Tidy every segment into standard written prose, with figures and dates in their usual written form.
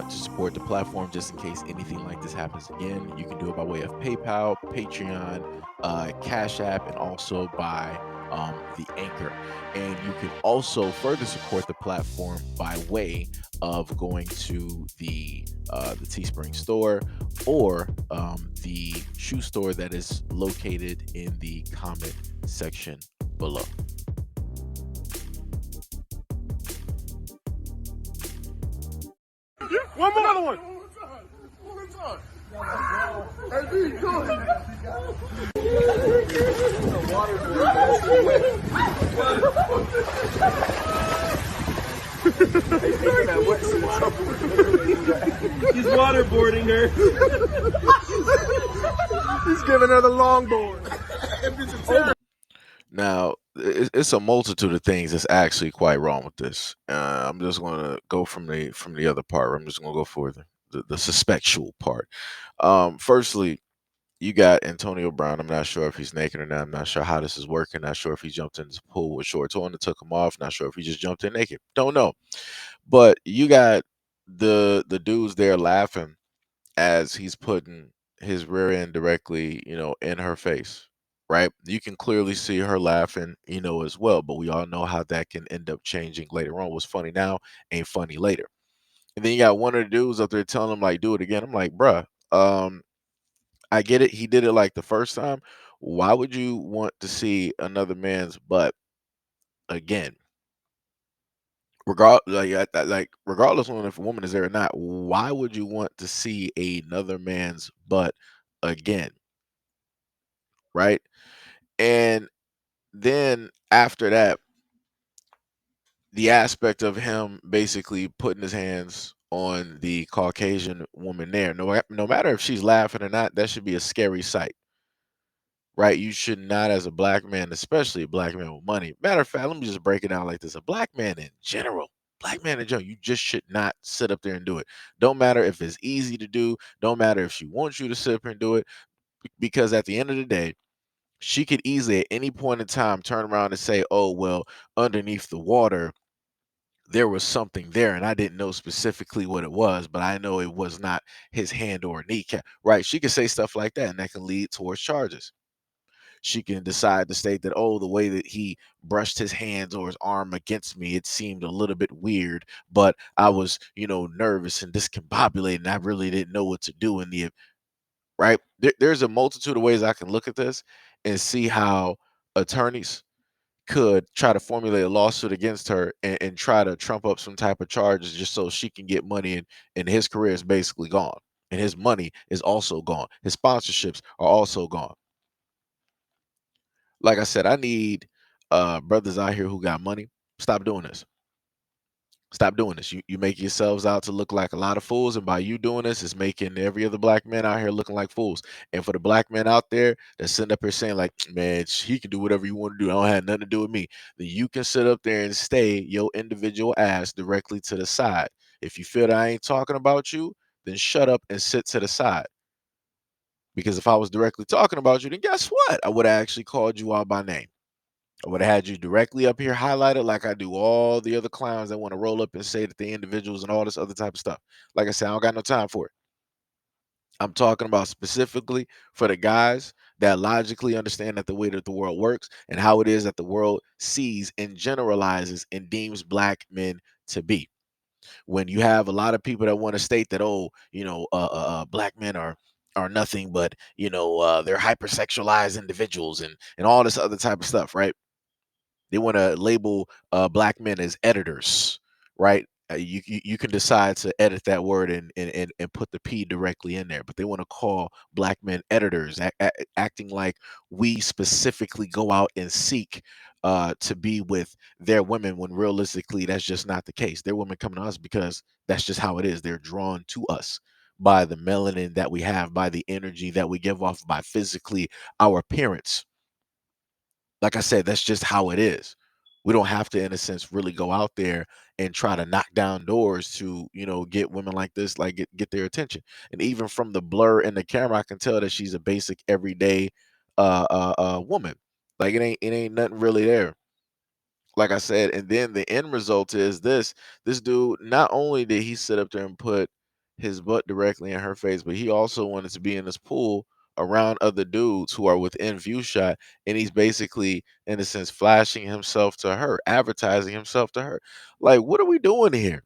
want to support the platform just in case anything like this happens again, you can do it by way of PayPal, Patreon, Cash App, and also by the Anchor. And you can also further support the platform by way of going to the Teespring store or the shoe store that is located in the comment section below. One more. Another one. Hey, B, go ahead. He's waterboarding her. He's giving her the longboard. Now, it's a multitude of things that's actually quite wrong with this. I'm just going to go from the other part. I'm just going to go for the suspectual part. Firstly, you got Antonio Brown. I'm not sure if he's naked or not. I'm not sure how this is working. Not sure if he jumped in the pool with shorts on and took them off. Not sure if he just jumped in naked. Don't know. But you got the dudes there laughing as he's putting his rear end directly, in her face, right? You can clearly see her laughing, as well. But we all know how that can end up changing later on. What's funny now ain't funny later. And then you got one of the dudes up there telling him like, do it again. I'm like, bruh, I get it. He did it like the first time. Why would you want to see another man's butt again? Regardless of if a woman is there or not, why would you want to see another man's butt again? Right? And then after that, the aspect of him basically putting his hands on the Caucasian woman there, no matter if she's laughing or not, that should be a scary sight. Right? You should not, as a black man, especially a black man with money. Matter of fact, let me just break it down like this. A black man in general, you just should not sit up there and do it. Don't matter if it's easy to do, don't matter if she wants you to sit up and do it, because at the end of the day, she could easily at any point in time turn around and say, oh, well, underneath the water, there was something there, and I didn't know specifically what it was, but I know it was not his hand or kneecap. Right? She could say stuff like that, and that can lead towards charges. She can decide to state that, oh, the way that he brushed his hands or his arm against me, it seemed a little bit weird, but I was, nervous and discombobulated, and I really didn't know what to do in the right. There's a multitude of ways I can look at this and see how attorneys could try to formulate a lawsuit against her and try to trump up some type of charges just so she can get money, and his career is basically gone. And his money is also gone. His sponsorships are also gone. Like I said, I need brothers out here who got money. Stop doing this. Stop doing this. You make yourselves out to look like a lot of fools, and by you doing this, it's making every other black man out here looking like fools. And for the black men out there that sitting up here saying like, man, he can do whatever you want to do. I don't have nothing to do with me. Then you can sit up there and stay your individual ass directly to the side. If you feel that I ain't talking about you, then shut up and sit to the side. Because if I was directly talking about you, then guess what? I would have actually called you out by name. I would have had you directly up here highlighted like I do all the other clowns that want to roll up and say that they individuals and all this other type of stuff. Like I said, I don't got no time for it. I'm talking about specifically for the guys that logically understand that the way that the world works and how it is that the world sees and generalizes and deems black men to be. When you have a lot of people that want to state that, oh, black men are nothing but they're hypersexualized individuals and all this other type of stuff, right? They want to label black men as editors, right? You can decide to edit that word and put the P directly in there, but they want to call black men editors, acting like we specifically go out and seek to be with their women when realistically that's just not the case. Their women coming to us because that's just how it is. They're drawn to us by the melanin that we have, by the energy that we give off, by physically our appearance. Like I said, that's just how it is. We don't have to, in a sense, really go out there and try to knock down doors to, get women like this, like get their attention. And even from the blur in the camera, I can tell that she's a basic everyday woman. Like it ain't nothing really there. Like I said, and then the end result is this dude, not only did he sit up there and put his butt directly in her face, but he also wanted to be in this pool around other dudes who are within view shot, and he's basically, in a sense, flashing himself to her, advertising himself to her. Like, what are we doing here?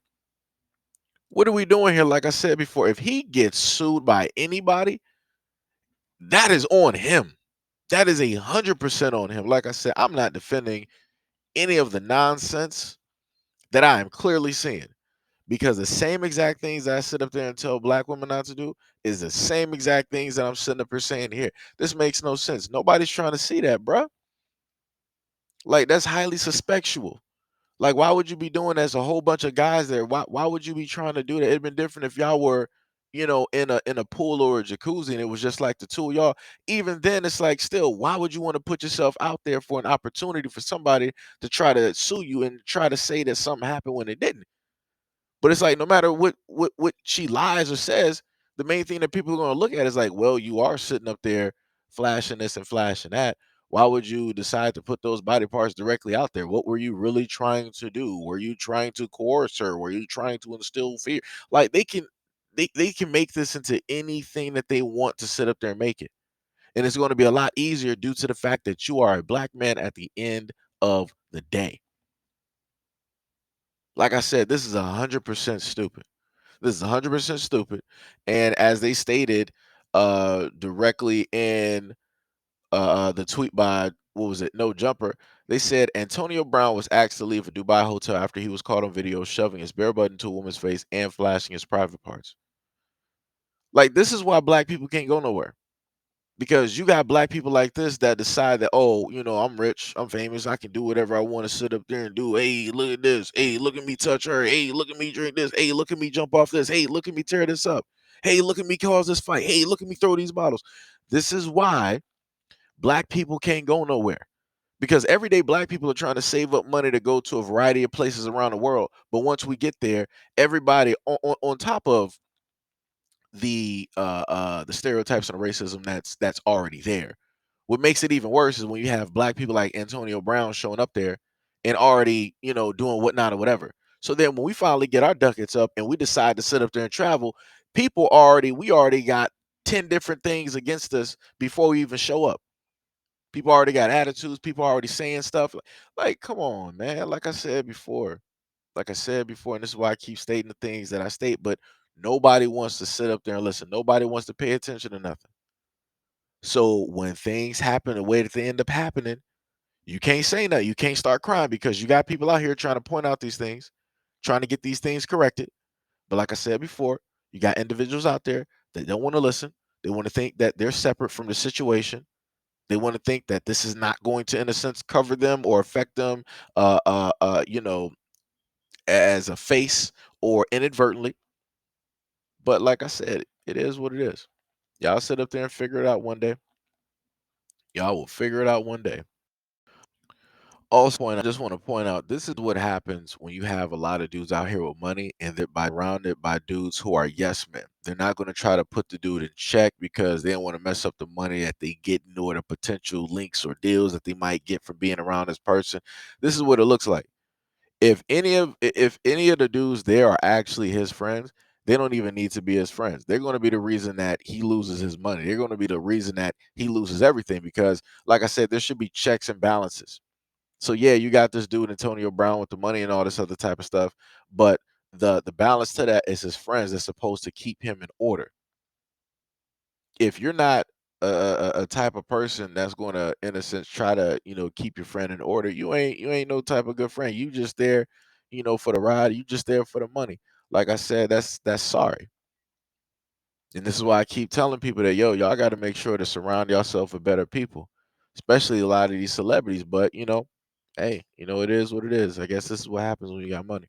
What are we doing here? Like I said before, if he gets sued by anybody, that is on him. That is 100% on him. Like I said, I'm not defending any of the nonsense that I am clearly seeing. Because the same exact things that I sit up there and tell black women not to do is the same exact things that I'm sitting up here saying here. This makes no sense. Nobody's trying to see that, bruh. Like, that's highly suspectual. Like, why would you be doing that? There's a whole bunch of guys there. Why would you be trying to do that? It'd been different if y'all were, in a pool or a jacuzzi and it was just like the two of y'all. Even then, it's like still, why would you want to put yourself out there for an opportunity for somebody to try to sue you and try to say that something happened when it didn't? But it's like no matter what she lies or says, the main thing that people are gonna look at is like, well, you are sitting up there flashing this and flashing that. Why would you decide to put those body parts directly out there? What were you really trying to do? Were you trying to coerce her? Were you trying to instill fear? Like they can make this into anything that they want to sit up there and make it. And it's going to be a lot easier due to the fact that you are a black man at the end of the day. Like I said, this is 100% stupid. This is 100% stupid. And as they stated directly in the tweet by, what was it? No Jumper, they said Antonio Brown was asked to leave a Dubai hotel after he was caught on video shoving his bare butt into a woman's face and flashing his private parts. Like, this is why black people can't go nowhere. Because you got black people like this that decide that, oh, I'm rich, I'm famous, I can do whatever I want to sit up there and do. Hey, look at this. Hey, look at me touch her. Hey, look at me drink this. Hey, look at me jump off this. Hey, look at me tear this up. Hey, look at me cause this fight. Hey, look at me throw these bottles. This is why black people can't go nowhere. Because everyday black people are trying to save up money to go to a variety of places around the world. But once we get there, everybody on top of the stereotypes and racism that's already there. What makes it even worse is when you have black people like Antonio Brown showing up there and already, doing whatnot or whatever. So then when we finally get our ducats up and we decide to sit up there and travel, we already got 10 different things against us before we even show up. People already got attitudes, people already saying stuff like come on, man. Like I said before, and this is why I keep stating the things that I state, but nobody wants to sit up there and listen. Nobody wants to pay attention to nothing. So when things happen the way that they end up happening, you can't say nothing. You can't start crying because you got people out here trying to point out these things, trying to get these things corrected. But like I said before, you got individuals out there that don't want to listen. They want to think that they're separate from the situation. They want to think that this is not going to, in a sense, cover them or affect them, uh, uh, uh, you know, as a face or inadvertently. But like I said, it is what it is. Y'all sit up there and figure it out one day. Y'all will figure it out one day. Also, I just want to point out this is what happens when you have a lot of dudes out here with money and they're surrounded by dudes who are yes men. They're not going to try to put the dude in check because they don't want to mess up the money that they get or the potential links or deals that they might get from being around this person. This is what it looks like. If any of the dudes there are actually his friends, they don't even need to be his friends. They're going to be the reason that he loses his money. They're going to be the reason that he loses everything because, like I said, there should be checks and balances. So yeah, you got this dude Antonio Brown with the money and all this other type of stuff, but the balance to that is his friends that's supposed to keep him in order. If you're not a type of person that's going to, in a sense, try to keep your friend in order, you ain't no type of good friend. You just there, for the ride. You just there for the money. Like I said, that's sorry. And this is why I keep telling people that y'all got to make sure to surround yourself with better people, especially a lot of these celebrities. But hey, it is what it is. I guess this is what happens when you got money.